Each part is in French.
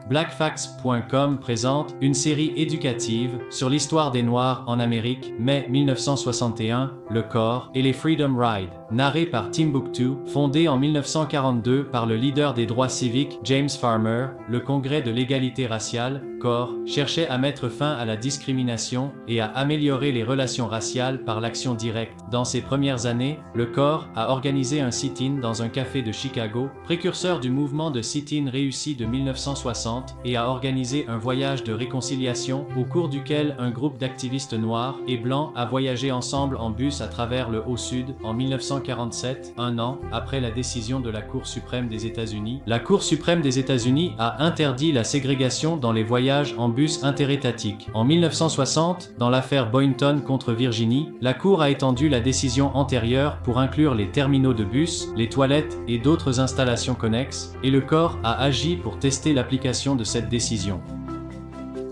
BlackFacts.com présente une série éducative sur l'histoire des Noirs en Amérique, mai 1961, le corps et les Freedom Rides, narré par Timbuktu, fondé en 1942 par le leader des droits civiques James Farmer. Le Congrès de l'égalité raciale, CORE, cherchait à mettre fin à la discrimination et à améliorer les relations raciales par l'action directe. Dans ses premières années, le CORE a organisé un sit-in dans un café de Chicago, précurseur du mouvement de sit-in réussi de 1960, et a organisé un voyage de réconciliation au cours duquel un groupe d'activistes noirs et blancs a voyagé ensemble en bus à travers le Haut-Sud. En 1947, un an après la décision de la Cour suprême des États-Unis, la Cour suprême des États-Unis a interdit la ségrégation dans les voyages en bus interétatiques. En 1960, dans l'affaire Boynton contre Virginie, la Cour a étendu la décision antérieure pour inclure les terminaux de bus, les toilettes et d'autres installations connexes, et le CORE a agi pour tester l'application de cette décision.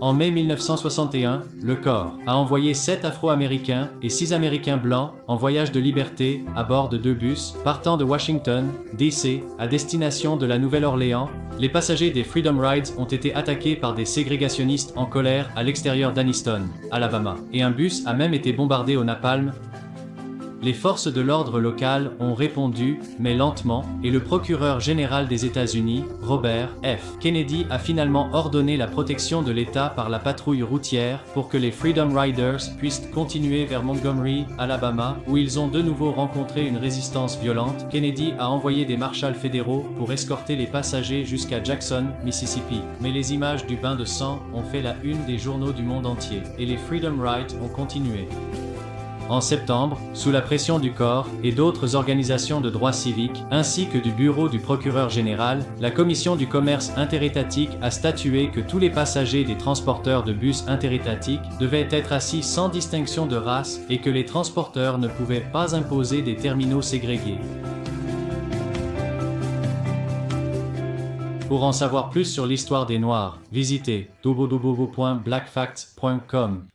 En mai 1961, le CORE a envoyé 7 Afro-Américains et 6 Américains blancs en voyage de liberté à bord de 2 bus partant de Washington, D.C. à destination de la Nouvelle-Orléans. Les passagers des Freedom Rides ont été attaqués par des ségrégationnistes en colère à l'extérieur d'Anniston, Alabama, et un bus a même été bombardé au napalm. Les forces de l'ordre locales ont répondu, mais lentement, et le procureur général des États-Unis, Robert F. Kennedy, a finalement ordonné la protection de l'État par la patrouille routière pour que les Freedom Riders puissent continuer vers Montgomery, Alabama, où ils ont de nouveau rencontré une résistance violente. Kennedy a envoyé des marshals fédéraux pour escorter les passagers jusqu'à Jackson, Mississippi. Mais les images du bain de sang ont fait la une des journaux du monde entier, et les Freedom Rides ont continué. En septembre, sous la pression du CORE et d'autres organisations de droits civiques, ainsi que du bureau du procureur général, la Commission du commerce interétatique a statué que tous les passagers des transporteurs de bus interétatiques devaient être assis sans distinction de race et que les transporteurs ne pouvaient pas imposer des terminaux ségrégés. Pour en savoir plus sur l'histoire des Noirs, visitez www.blackfacts.com.